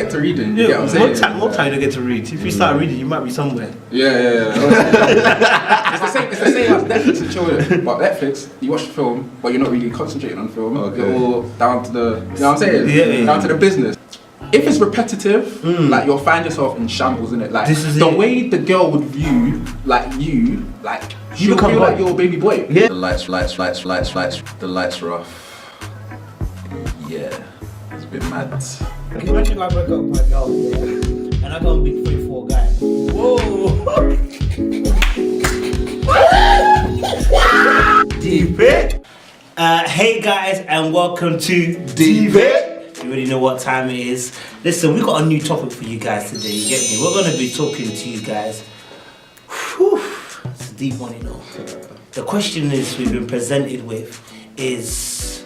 get to reading. You get what I'm saying? More time you get to read. If you start reading, you might be somewhere. Yeah. It's the same as Netflix and children. But Netflix, you watch the film, but you're not really concentrating on the film. Okay. You're all down to the, you know what I'm saying? Yeah. Down to the business. If it's repetitive, like you'll find yourself in shambles, innit? Like the way the girl would view you become like your baby boy. The Yeah. lights. The lights were off. Yeah, it's a bit mad. Imagine I break up with my girl, yeah, and I go and be 3-4 guy. Whoa! Deep it. Hey guys, and welcome to Deep It. You already know what time it is. Listen, we got a new topic for you guys today. You get me? We're gonna be talking to you guys. Whew, it's a deep one, you know. The question we've been presented with is,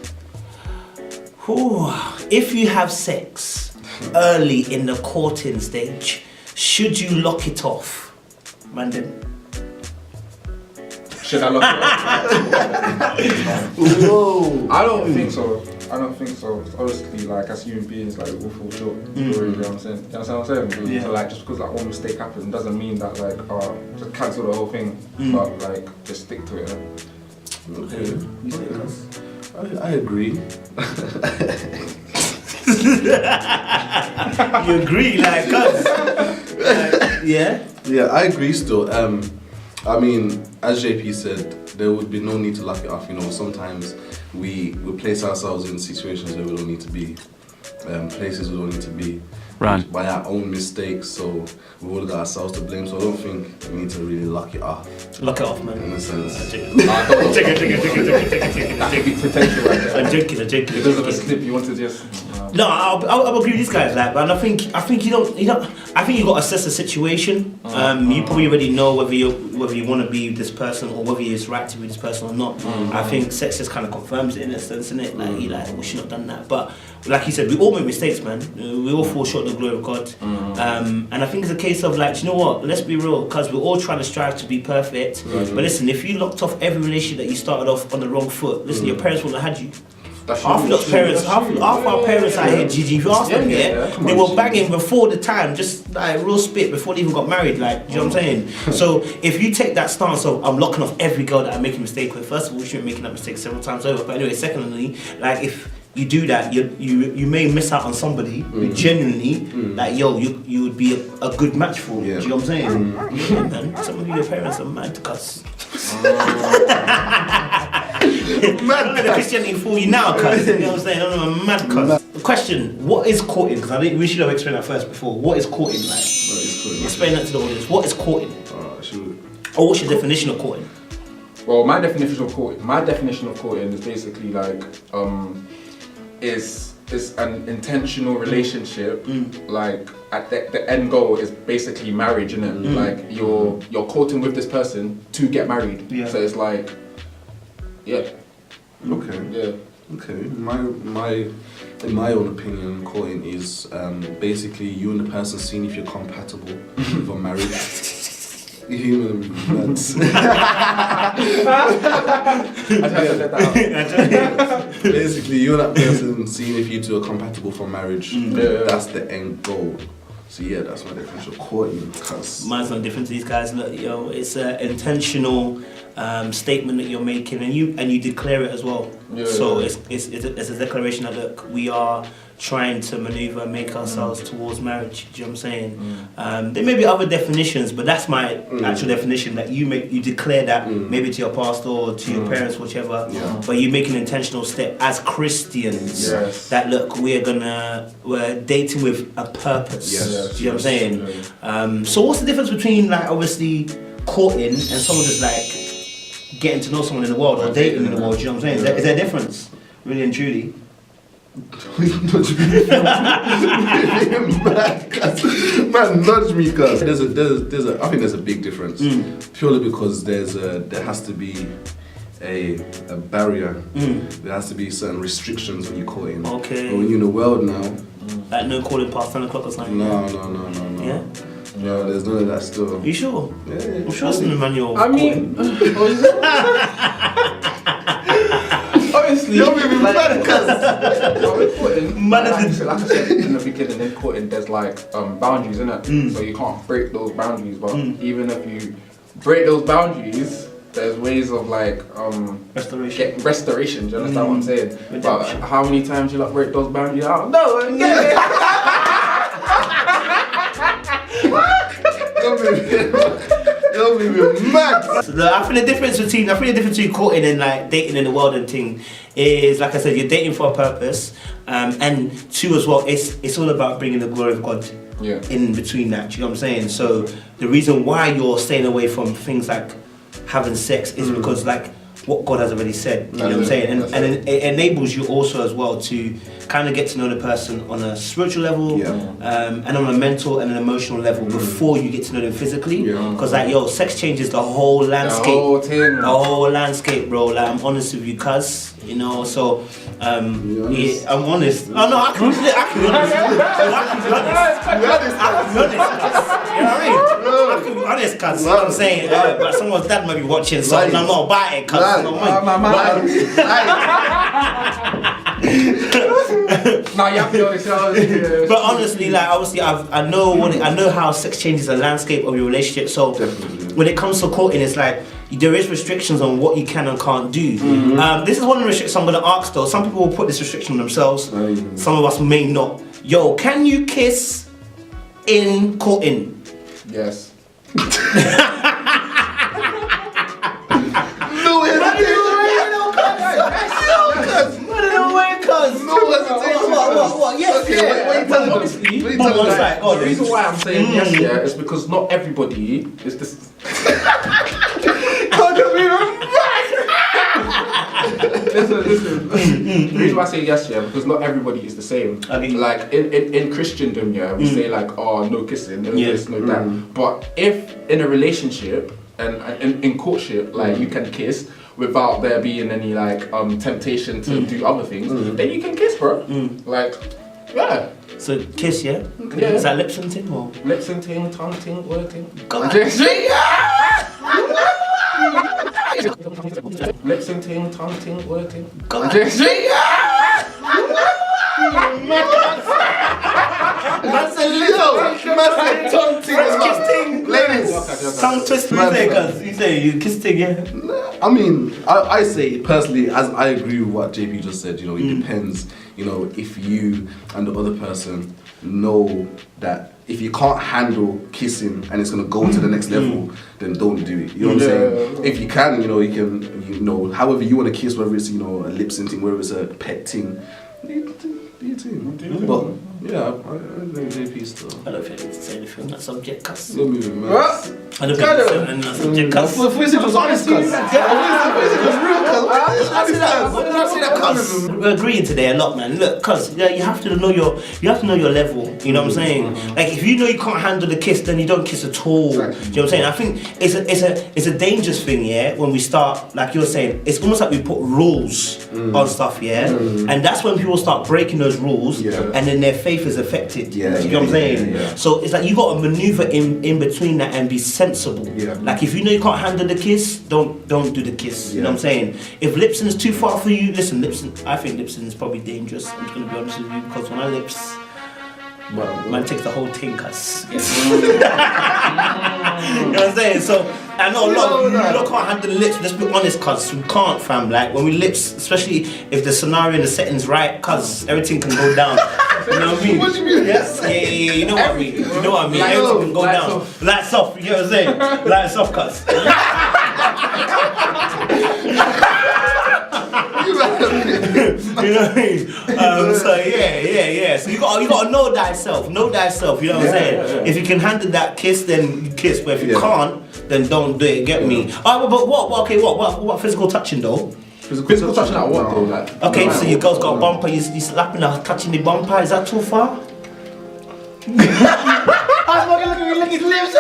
if you have sex early in the courting stage, should you lock it off? Brandon? Should I lock it up? Whoa. I don't think so. Obviously, like as human beings, like we all fall short. You know what I'm saying? You understand what I'm saying? Yeah. So like just because like one mistake happens doesn't mean that like just cancel the whole thing. But like just stick to it. Okay. I agree. You agree, like us? Yeah? Yeah, I agree still. I mean, as JP said, there would be no need to lock it off. You know, sometimes we place ourselves in situations where we don't need to be, places we don't need to be, by our own mistakes. So we've all got ourselves to blame. So I don't think we need to really lock it off. Lock it off, man. In a sense. Take it. That could be potential right there. I'm joking. Because of a slip, you want to just. No, I'll agree with these guys, like, but I think you don't. I think you got to assess the situation. You probably already know whether you want to be with this person or whether it's right to be with this person or not. I think sex just kind of confirms it in a sense, innit? Like you we should have done that. But like you said, we all make mistakes, man. We all fall short of the glory of God. And I think it's a case of like, you know what? Let's be real, because we're all trying to strive to be perfect. But listen, if you locked off every relationship that you started off on the wrong foot, listen, your parents wouldn't have had you. Half our parents out here, Gigi, if you ask them, they were banging before the time, just like real spit before they even got married, like, you know what I'm saying? So if you take that stance of I'm locking off every girl that I make a mistake with, first of all, you shouldn't be making that mistake several times over. But anyway, secondly, like if you do that, you may miss out on somebody who genuinely, like you would be a good match for. Do you know what I'm saying? Yeah, man. Some of your parents are mad to cuss. Mad the Christianity for you now, cuz. You know what I'm saying? I'm a mad cuz. The question, what is courting? Because I think we should have explained that first before. What is courting like? What is courting? Explain that to the audience. What is courting? Shoot. Or what's your definition of courting? Well, my definition of courting is basically like is an intentional relationship. Like at the end goal is basically marriage, innit? Like you're courting with this person to get married. Yeah. So it's like, yeah. Okay. Yeah. Okay. In my own opinion, courting is basically you and the person seeing if you're compatible for marriage. Human nuts. Basically, you and that person seeing if you two are compatible for marriage. That's the end goal. So yeah, that's my definition of courting. Mine's not different to these guys. Look, it's an intentional statement that you're making, and you declare it as well. So it's a declaration that look, we are trying to maneuver and make ourselves towards marriage. Do you know what I'm saying? There may be other definitions, but that's my actual definition, that you declare that maybe to your pastor or to your parents, whichever, but you make an intentional step as Christians that look, we're dating with a purpose. Do you know what I'm saying? So what's the difference between like obviously courting and someone just like getting to know someone in the world or dating in the world? Do you know what I'm saying? Is there a difference, really and truly? Man, nudge me, cuz. I think there's a big difference. Purely because there has to be a barrier. There has to be certain restrictions when you're courting. Okay. But when you're in the world now, like no calling past 10 o'clock or something. No. Yeah. No, there's none of that still. Are you sure? Yeah. I'm sure it's in the manual. I mean, obviously, you're moving mad, cuz. with courting, Man, like I said in the beginning, in courting, there's like boundaries, innit? So you can't break those boundaries. But even if you break those boundaries, there's ways of like restoration. Do you understand what I'm saying? Redemption. But how many times you like break those boundaries? I don't know. You're moving mad. So I think the difference between courting and like dating in the world and thing is, like I said, you're dating for a purpose, and two as well. It's all about bringing the glory of God in between that. Do you know what I'm saying? So the reason why you're staying away from things like having sex is because like what God has already said. You know what I'm saying? And it enables you also as well to kind of get to know the person on a spiritual level, and on a mental and an emotional level before you get to know them physically. Because like sex changes the whole landscape. The whole landscape, bro. Like I'm honest with you, cuz, you know. So yeah, I'm honest. Oh no, I can be honest. I can be honest. You know what I mean? I can be honest, cuz. You know what I'm saying? But someone's dad might be watching, so I'm not about it, cuz. No, you have to be honest. But honestly, like obviously, I know how sex changes the landscape of your relationship. So when it comes to courting, it's like there is restrictions on what you can and can't do. This is one of the restrictions I'm going to ask though. Some people will put this restriction on themselves. Some of us may not. Yo, can you kiss in courting? Yes. What? Yes, okay, honestly, the reason why I'm saying yes, is because not everybody is this. Listen. The reason why I say yes, because not everybody is the same. Like in Christendom, we say like, oh, no kissing, no this, no that. But if in a relationship and in courtship, like you can kiss without there being any like temptation to do other things, then you can kiss, bro. Like, yeah. So kiss, yeah? Yeah. Is that lip syncing or? Lip syncing, tongue ting, word ting. God. Lip syncing, tongue ting, word ting. God. That's a little tongue ting. Ladies, tongue twist. You say you kiss thing, yeah? I mean, I say personally, as I agree with what JP just said, you know, it depends, you know, if you and the other person know that if you can't handle kissing and it's gonna go to the next level, then don't do it. You know what I'm saying? If you can, you know, however you wanna kiss, whether it's, you know, a lip syncing, whether it's a pet thing, do your thing. But yeah, I think JP still. I don't think it's say anything on that subject, cuz. You're moving, man. I don't think it's on that subject, cuz. I thought it was honest, cuz. I say that, cuz. We're agreeing today a lot, man. Look, cuz, you have to know your level. You know what I'm saying? Like, if you know you can't handle the kiss, then you don't kiss at all. Exactly. Do you know what I'm saying? I think it's a dangerous thing, when we start, like you're saying, it's almost like we put rules on stuff, and that's when people start breaking those rules, and then their faith is affected. You know what I'm saying? So it's like you got to maneuver in between that and be sensible. Like if you know you can't handle the kiss, don't do the kiss. You know what I'm saying? If lip sync is too far for you, listen, I think lip sync is probably dangerous. I'm just gonna be honest with you, because when I lips, man takes the whole thing, cuz. You know what I'm saying? So I know a lot of you can't handle the lips. Let's be honest, cuz we can't, fam. Like when we lips, especially if the scenario and the setting's right, cuz everything can go down. You know what I mean? What do you mean? Yes. Yeah. You know what I mean? You know what I mean? Everything can go down. Lights off. You know what I'm saying? Lights off, cuz. You know what I mean? So yeah. So you gotta know thyself. Know thyself. You know what I'm saying? If you can handle that kiss, then you kiss. But if you can't, then don't do it. Get me? Alright, but what? Okay, what physical touching though? Physical touching at what though? Like, okay, so your girl's got a bumper. You slapping her, touching the bumper. Is that too far? Look at his lips.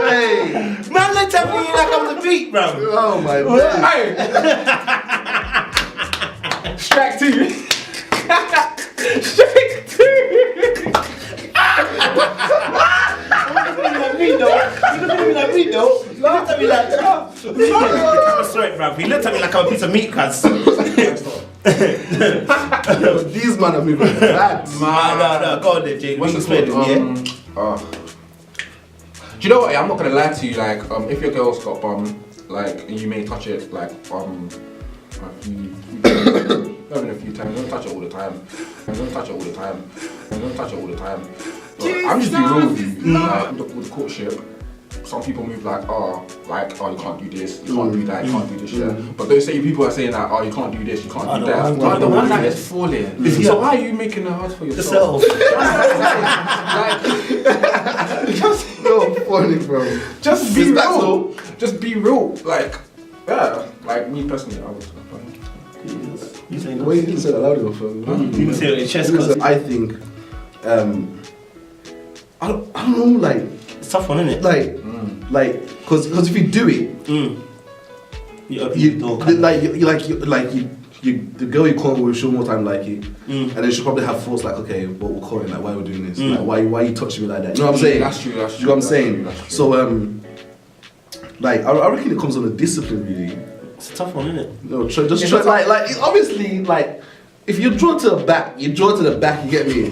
Hey, man, look at me like I'm the beat, bro. oh my god. Strike two. He looked at me like, sorry, bro. He looked at me like I'm a piece of meat, cuz. These man are moving mad. No, go on there, Jay. What's What's it the called? yeah? Do you know what? I'm not gonna lie to you. Like, if your girl's got bum, like, you may touch it, like, a few times. Don't touch it all the time. Don't touch it all the time. Don't touch it all the time. But I'm just being real with you. Like, with courtship, some people move like, you can't do this, you can't do that, you can't do this shit. But those same people are saying that, you can't do this, you can't do that. But the one that is falling. So why are you making it hard for yourself? Just No funny, bro. Just be real. Just be real. Like, yeah. Like me personally, I would. You saying The way you didn't say that loud enough, fam. You didn't say it in your chest, cuz. I think, I don't know, like, It's a tough one, isn't it? like, cause if you do it, You open the door. the girl you call with, she'll more time like it, and then she'll probably have thoughts like, okay, what we're calling, like, why we're doing this, like, why you touching me like that? You know what I'm saying? That's true. You know what I'm saying? So, like, I reckon it comes on the discipline, really. It's a tough one, isn't it? No, just try, like, obviously, like, if you draw to the back, you draw to the back. You get me?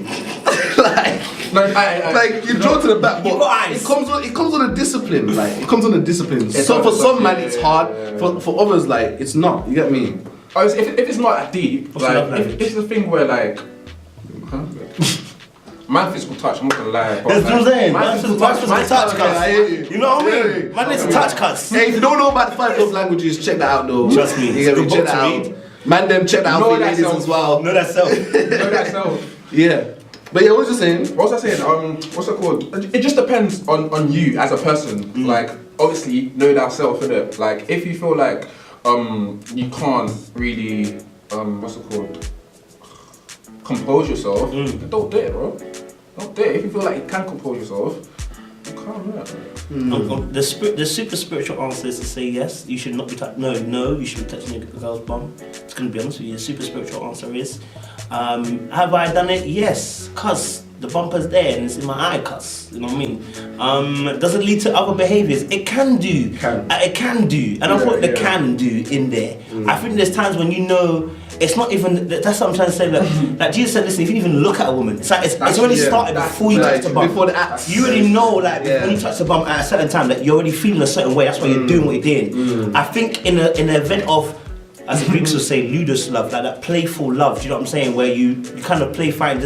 like you draw to the back, but it comes on a discipline. Like, it comes on a discipline. So for some man, it's hard. For others, like, it's not. You get me? If it's not that deep, like, if it's a thing where, like, my physical touch, I'm not gonna lie. That's what I'm saying. My physical touch, I hear you. You know what I mean? Man needs to touch, cuz. Hey, if you don't know about the 5 love languages, check that out, though. Trust me, You get me? it's a Check good that book to out. Man, them check that out for ladies as well. Know that self. Know that self. Yeah. But yeah, what was you saying? What was I saying? What's it called? It just depends on you as a person. Like, obviously, know thyself, innit? Like, if you feel like you can't really what's it called? Compose yourself, then don't do it, bro. Don't do it. If you feel like you can compose yourself, you can't. The super spiritual answer is to say yes. You should not be no. You should be touching a girl's bum. It's gonna be honest with you. The super spiritual answer is, have I done it? Yes, cuz the bumper's there and it's in my eye, cuz. You know what I mean? Does it lead to other behaviours? It can do. It can do, and I put the can do in there. I think there's times when you know. It's not even, that's what I'm trying to say, like Jesus said, listen, if you even look at a woman, it's like, it's already started before you touch the bum. Before the act. You already know, like, when you touch the bum at a certain time, that you're already feeling a certain way, that's why you're doing what you're doing. I think in the event of, as the Greeks would say, ludus love, like that playful love, do you know what I'm saying, where you kind of play fine,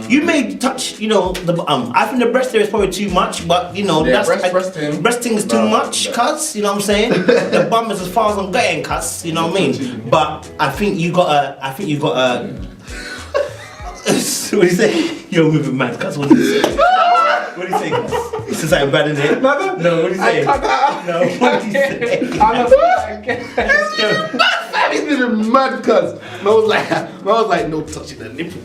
you may touch, you know, the I think the breast there is probably too much, but, you know, that's breasting is too much, cuz, you know what I'm saying? The bum is as far as I'm getting, cuz, you know what I mean? But I think you gotta, what do you say? You're moving mad, cuz, what do you say? What do you say, cuz? Is something bad in here? No, what do you say? No, what do you say? He's moving mad, cuz. I was like, no touching the nipple.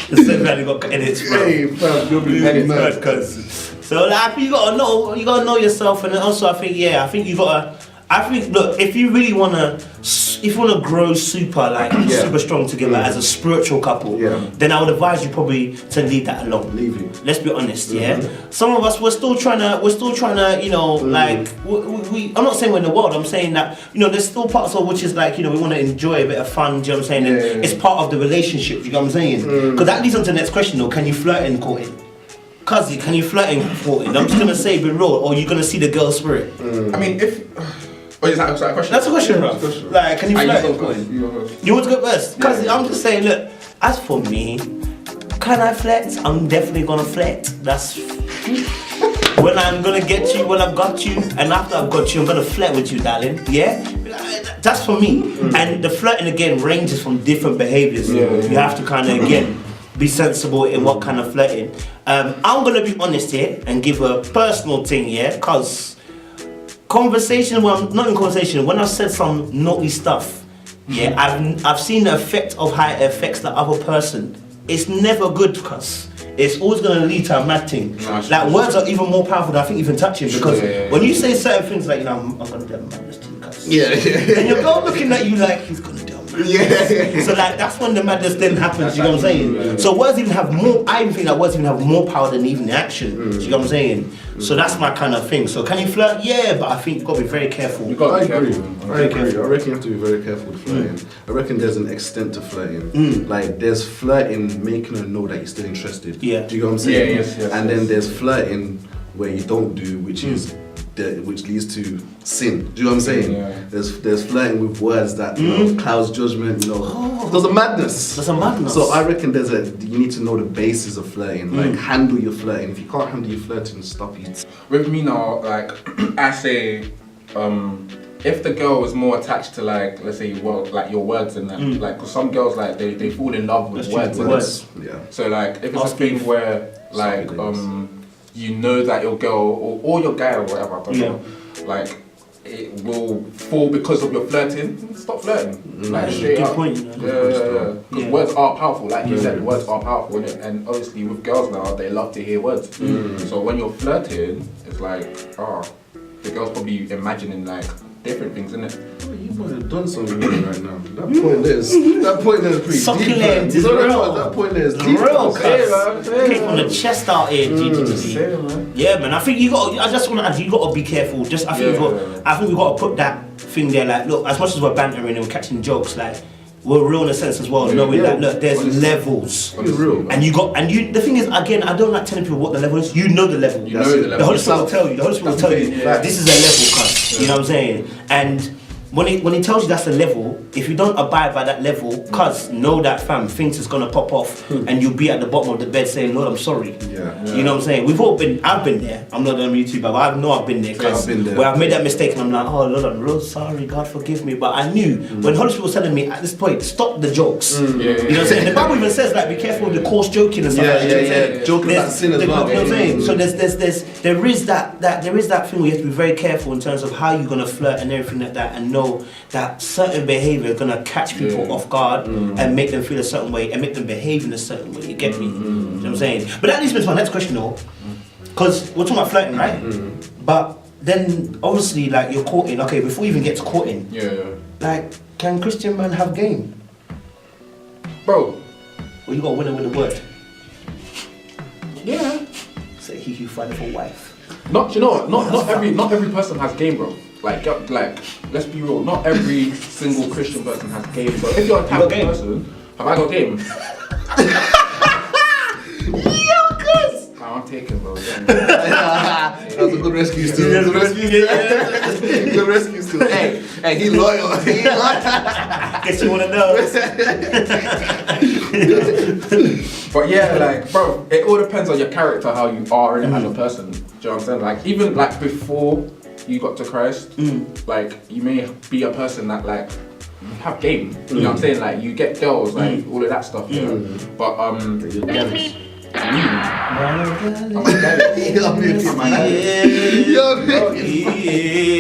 The same man got edits, bro. Hey, fam, you're moving mad, cuz. So like, I think you gotta know yourself, and also I think you gotta. I think, look, if you really wanna grow super strong together as a spiritual couple, then I would advise you probably to leave that alone. Leave it. Let's be honest, yeah. Some of us we're still trying to, you know, like I'm not saying we're in the world. I'm saying that, you know, there's still parts of which is like, you know, we want to enjoy a bit of fun. Do you know what I'm saying? And it's part of the relationship. You know what I'm saying? Because that leads on to the next question, though. Can you flirt in courting? Cuzzy, can you flirt in courting? I'm just gonna say, be real, or you're gonna see the girl spirit. I mean, if. Oh, is that a question? That's a question, bro. Like, can you flirt in courting? You want to go first? Cuz I'm just saying, look, as for me, can I flirt? I'm definitely gonna flirt. That's when I'm gonna get you, when I've got you, and after I've got you, I'm gonna flirt with you, darling. Yeah? That's for me. And the flirting again ranges from different behaviors. You have to kind of, again, be sensible in what kind of flirting. I'm gonna be honest here and give a personal thing, yeah? Cause conversation, not in conversation, when I've said some naughty stuff, I've seen the effect of how it affects the other person. It's never good, cuz it's always gonna lead to a mad thing. Like, words are even more powerful than I think even touching, because when you say certain things like, you know, I'm gonna do a madness to you, cuz. And your girl looking at you like, he's gonna do a Yeah. So like that's when the madness then happens. You know what I'm saying? Yeah. So words even have more. I even think that words even have more power than even the action. You know what I'm saying? So that's my kind of thing. So can you flirt? Yeah, but I think you've got to be very careful. You got I to be agree. careful. I agree. I reckon you have to be very careful with flirting. I reckon there's an extent to flirting. Like there's flirting making her know that you're still interested. Yeah. Do you know what I'm saying? Yeah, yes, and then there's flirting where you don't do, which is which leads to sin. Do you know what I'm saying? Yeah. There's flirting with words that you know clouds judgment. You know, there's a madness. There's a madness. So I reckon you need to know the basis of flirting. Like handle your flirting. If you can't handle your flirting, stop it. With me now, like I say, if the girl is more attached to like, let's say, like your words and that, like, cause some girls like they fall in love with words. Words. Yeah. So like, if it's a thing where like you know that your girl or your guy or whatever, I don't know, like it will fall because of your flirting. Stop flirting, like straight Good up. point. Yeah, because words are powerful, like you said, words are powerful, and obviously with girls now, they love to hear words. So when you're flirting, it's like, the girl's probably imagining like different things, innit? Oh, you might have done something right now. That point there is pretty Succulent deep. is real. That point there is deep. Real, Cuz. Kick on the chest out here, GGG. Yeah, man. I think you got. I just want to add. You got to be careful. Just I think we got to put that thing there. Like, look, as much as we're bantering and we're catching jokes, like we're real in a sense as well, knowing that look, there's levels. It's real. And you. The thing is, again, I don't like telling people what the level is. You know the level. You know the level. The Holy Spirit will tell you. The Holy Spirit will tell you. Yeah. This is a level, cuz. You know what I'm saying? And when he tells you that's the level, if you don't abide by that level, cuz know that fam, things is gonna pop off and you'll be at the bottom of the bed saying, Lord, I'm sorry. Yeah. You know what I'm saying? I've been there. I'm not on YouTuber, but I know I've been there. Yeah, I've been there. Where I've made that mistake and I'm like, oh Lord, I'm real sorry, God forgive me. But I knew when Holy Spirit was telling me at this point, stop the jokes. You know what I'm saying? The Bible even says like, be careful with the coarse joking and stuff like that. Joking about sin as well. You know what I'm saying? So there is that thing where you have to be very careful in terms of how you're gonna flirt and everything like that, and know that certain behaviour is gonna catch people off guard and make them feel a certain way and make them behave in a certain way. You get me? You know what I'm saying? But that leads me to my next question though, because we're talking about flirting, right? But then obviously like you're courting. Okay, before you even get to courting, like can Christian man have game? Bro. Or you got to win it with a word? Yeah. Say he who findeth a wife. You know what? Not every person has game, bro. Like, let's be real. Not every single Christian person has game, bro. If you're a type of person, have I got game? I'm taking, bro. That was a good rescue still. Good rescue still. Hey, he loyal. Guess you wanna know. But yeah, like, bro, it all depends on your character, how you are as a person. Do you know what I'm saying? Like, even like before you got to Christ, like you may be a person that like you have game. You know what I'm saying? Like you get girls, like all of that stuff. You know? But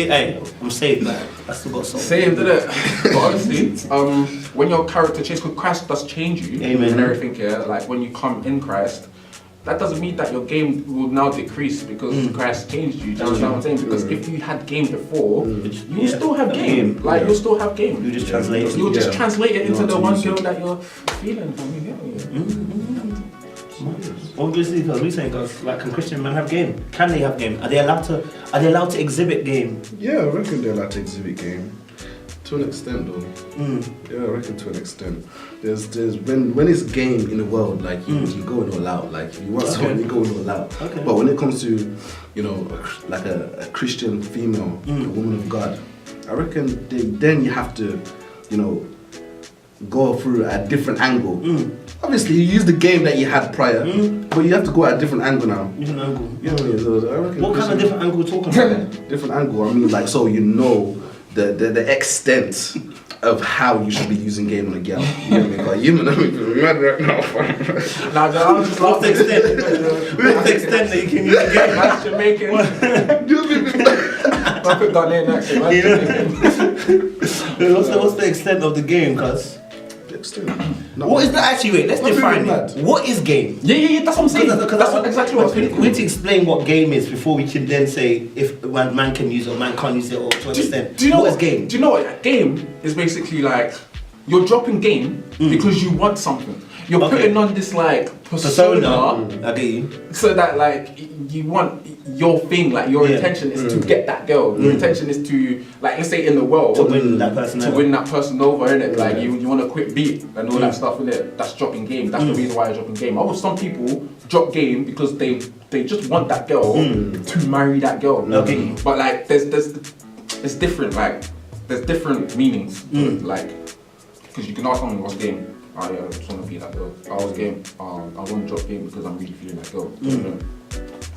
Hey, I'm saved, man. I still got soul. Saved, did it? But honestly, when your character changes, because Christ does change you and everything, like when you come in Christ, that doesn't mean that your game will now decrease because Christ changed you. Do you understand what I'm saying? Because if you had game before, you still have game. Like you'll still have game. You just translate it. You'll just translate it into the one girl that you're feeling. Obviously, because we saying, guys, like, can Christian men have game? Can they have game? Are they allowed to exhibit game? Yeah, I reckon they're allowed to exhibit game. To an extent, though. Yeah, I reckon to an extent. There's when it's game in the world, like you go and all out. Like if you want something, you go and all out. Okay. But when it comes to, you know, like a Christian female, a woman of God, I reckon then you have to, you know, go through a different angle. Obviously, you use the game that you had prior, but you have to go at a different angle now. Different angle. You know what I mean? So I reckon What kind of different angle are we talking about? Different angle. I mean, like, so you know the extent of how you should be using game on a girl. You know what I mean? Like, you know what I mean? Mad right now. What's the extent that you can use game? That's Jamaican. I put Ghanaian accent. What's the extent of the game, cuz? What is that actually? Wait, let's define it. What is game? Yeah, that's what I'm saying. That's exactly what I was thinking. We need to explain what game is before we can then say if man can use it or man can't use it or to an extent. Do you know what is game? Do you know what? Game is basically like you're dropping game because you want something. You're putting on this like persona. I get you. So that like you want your thing, like your intention is to get that girl. Your intention is to, like, let's say in the world, To win that person over, innit? Like you want a quick beat and all that stuff, innit? That's dropping game. That's the reason why I'm dropping game. Some people drop game because they just want that girl to marry that girl. Okay. But like it's different. Like there's different meanings. Like because you can ask someone what's game. I just want to be that girl. I was game. I want to drop game because I'm really feeling that girl.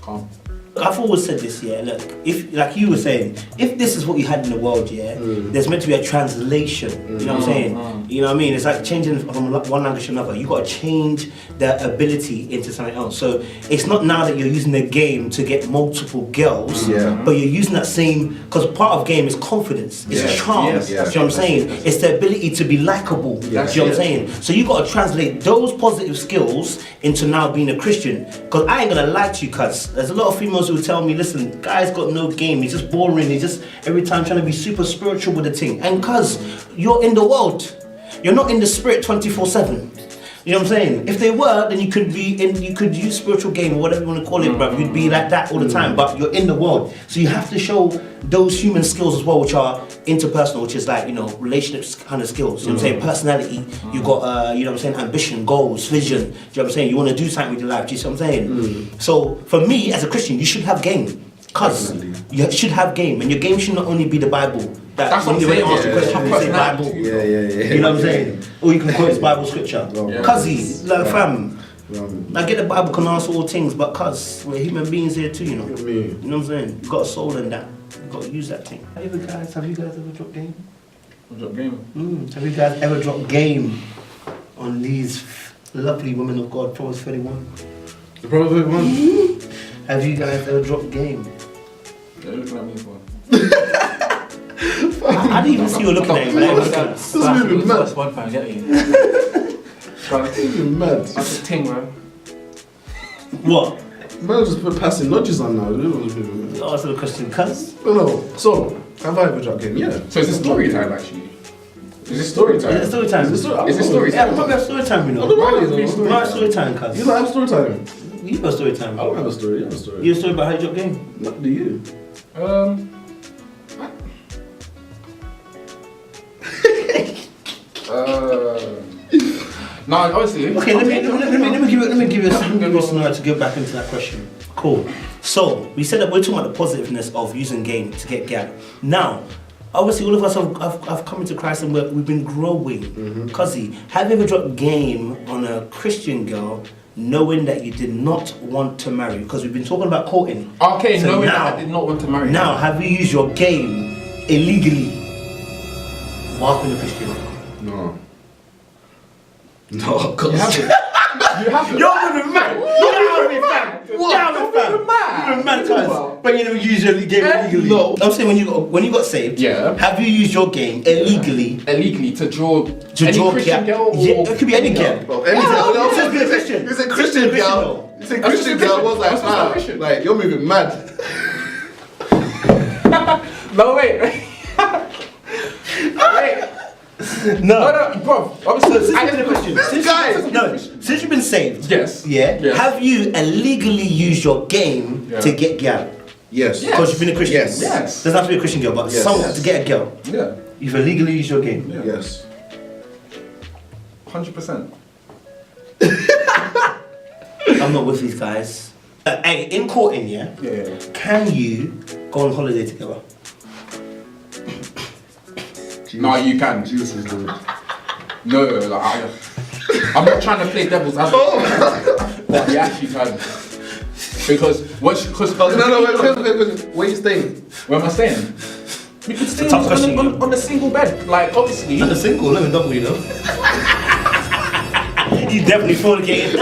Calm. I've always said this, look, if, like you were saying, if this is what you had in the world, there's meant to be a translation, you know what I'm saying? You know what I mean? It's like changing from one language to another. You got to change the ability into something else. So it's not now that you're using the game to get multiple girls, but you're using that same, because part of game is confidence, it's charm, you know what I'm saying? It's the ability to be likable, you know what I'm saying? So you got to translate those positive skills into now being a Christian. Because I ain't gonna lie to you, cuz there's a lot of females who tell me, listen, guy's got no game, he's just boring, he's just every time trying to be super spiritual with the thing. And cuz you're in the world, you're not in the spirit 24/7. You know what I'm saying? If they were, then you could use spiritual game or whatever you want to call it, bruv. You'd be like that all the time, but you're in the world. So you have to show those human skills as well, which are interpersonal, which is like, you know, relationships kind of skills. You know what I'm saying? Personality, you got, you know what I'm saying, ambition, goals, vision. Do you know what I'm saying? You want to do something with your life, do you see what I'm saying? So for me, as a Christian, you should have game. Cause you should have game, and your game should not only be the Bible. That's what I'm saying. Ask a question, you say Bible. You know what I'm saying? Or you can quote this Bible scripture. Cuzzy, like fam. I get the Bible can answer all things, but cuz we're human beings here too, you know. You know what I'm saying? You got a soul in that. You got to use that thing. Have you guys ever dropped game? Drop game. Have you guys ever dropped game on these lovely women of God? Proverbs 31. Proverbs 31. Have you guys ever dropped game? They're looking at me for. I didn't even see you looking at him. This is moving mad. That's one fan, get me. Moving mad. That's a ting, man. What? Man, just put passing nudges on now. You answer the question, cuz. No. So, have I ever dropped game? Yeah. So is this story time actually? Is this story time? Is it story time? Is this story Yeah, time? we probably have story time, you know. I don't know. We have story time, cuz. You don't have story time. You got story time. I don't have a story. You have a story. You have a story about how you drop game? What do you? No, honestly. Okay, let me give you a scenario to go back into that question. Cool. So we said that we're talking about the positiveness of using game to get gal. Now, obviously, all of us have come into Christ and we've been growing. Cuzzy, have you ever dropped game on a Christian girl, knowing that you did not want to marry? Because we've been talking about courting. Okay, So knowing now- that I did not want to marry. Now, have you used your game illegally whilst being a Christian? No. No, cause You haven't. You haven't. You're moving mad. You're moving mad. What? You're moving mad. You're moving mad, cuz. But you never use your game illegally. No. I'm saying when you got saved. Yeah. Have you used your game illegally Illegally to draw to any draw Christian girl? Yeah, it could be any girl. Bro, Yeah, anything. no, just be a Christian. You said Christian girl. You said Christian girl was like, like you're moving mad. No, wait. Wait. No, bro. Obviously, I get the question. This guy. No, since you've been saved. Yes. Yeah. Yes. Have you illegally used your game to get gal? Yes. Because you've been a Christian. Yes. Yes. Doesn't have to be a Christian girl, but Yes. someone to get a girl. Yeah. You've illegally used your game. Yeah. Yes. 100%. I'm not with these guys. Hey, in courting, yeah? Yeah. Can you go on holiday together? No, you can. Jesus is Lord. No, like I'm not trying to play devil's advocate. But you actually can. Because wait. Where you staying? Where am I staying? We could stay tough question, on a single bed. Like obviously. Not a single, let me double, you know. You definitely fornicated.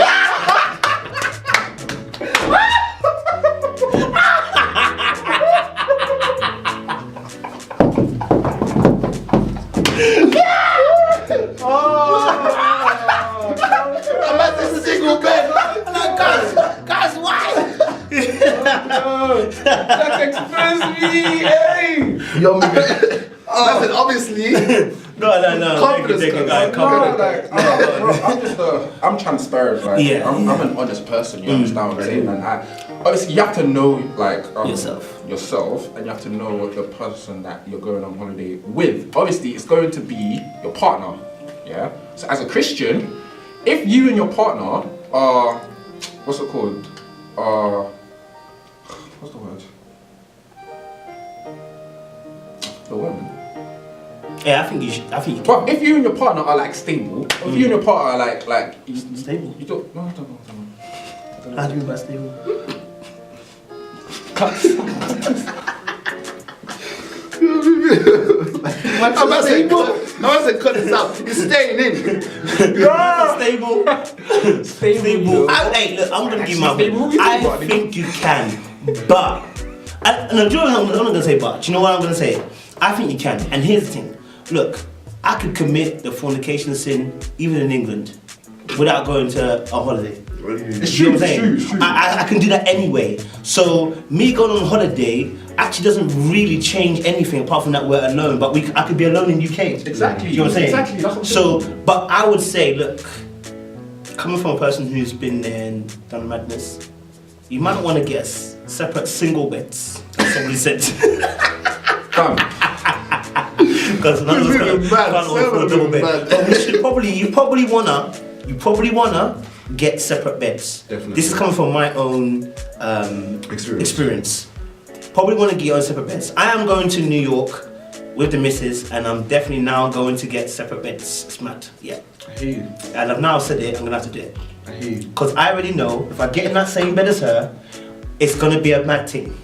I'm at this single bed. Guys, why? That exposed me, hey! You're moving. I said obviously. No. Confidence, Take it, guys. confidence. I'm transparent, like I'm an honest person. You understand what I'm saying? And obviously you have to know like yourself, and you have to know the person that you're going on holiday with. Obviously, it's going to be your partner. Yeah. So as a Christian, if you and your partner are, what's it called? What's the word? The woman. Yeah, I think you should. I think you can. But if you and your partner are like stable, if you and your partner are like Stable? you don't. No, I don't know. How do you mean by stable? I'm about to cut this out. It's staying in. Stable. Hey, look, I'm gonna give my. I think you can, but. No, do you know what I'm not gonna say? But do you know what I'm gonna say? I think you can. And here's the thing. Look, I could commit the fornication sin even in England without going to a holiday. It's You know true. what I'm saying? I can do that anyway. So me going on holiday actually doesn't really change anything apart from that we're alone. But I could be alone in UK. Exactly. You know what I'm saying? Exactly. That's what I'm saying. But I would say, look, coming from a person who's been there and done madness, you might not want to get separate single beds. As somebody said. Because none of us can't afford a double bed. But you probably wanna get separate beds. Definitely. This is coming from my own experience. Probably want to get on separate beds. I am going to New York with the missus, and I'm definitely now going to get separate beds. It's mad. Yeah. I hear you. And I've now said it, I'm gonna have to do it. I hear you. Because I already know if I get in that same bed as her, it's gonna be a mad thing.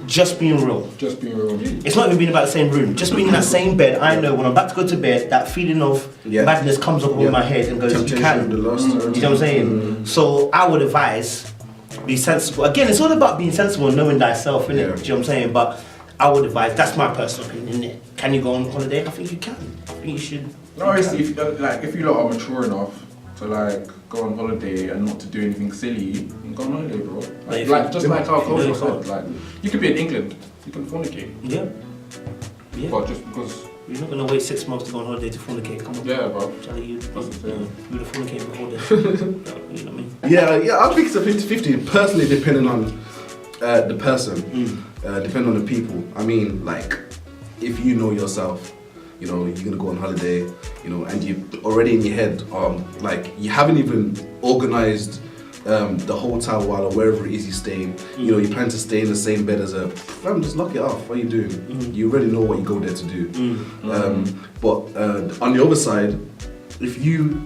Just being real. Just being real. It's not even being about the same room. Just being in that same bed, I know when I'm about to go to bed, that feeling of madness comes up over my head and goes, you can. You know what I'm saying? So I would advise, be sensible. Again, it's all about being sensible and knowing thyself, innit? Do you know what I'm saying? But I would advise, that's my personal opinion, innit? Can you go on holiday? I think you can. I think you should. No, obviously, if you lot are mature enough to like go on holiday and not to do anything silly, you can go on holiday, bro. Like just like our culture said, like you could be in England, you can fornicate. Yeah. But just because you're not gonna wait 6 months to go on holiday to fornicate. Come on. Yeah, bro. Charlie, you would have fornicated before this. You know what I mean? Yeah, I think it's a 50-50, personally, depending on the person, depending on the people. I mean, like, if you know yourself, you know, you're gonna go on holiday, you know, and you already in your head, like, you haven't even organized the hotel while or wherever it is you're staying. You know, you plan to stay in the same bed as a fam, just lock it off. What are you doing? You already know what you go there to do. But on the other side, if you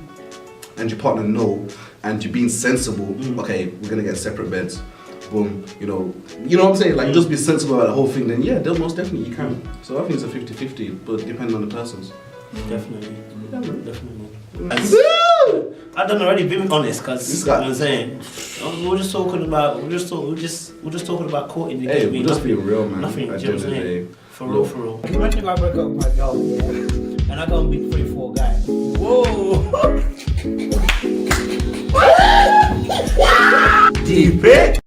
and your partner know and you're being sensible, okay, we're gonna get separate beds. Boom, you know what I'm saying? Like, just be sensible about the whole thing, then then most definitely you can. So I think it's a 50-50, but depending on the persons. Definitely. I've done already, being honest, because you know what I'm saying. We're just talking about courting. Hey, we're just being real, man. Nothing. At Do you know what I'm the end saying? of the day. For real. Imagine if I break up with my girl, and I go and be 3-4 guys. Whoa. Deep it.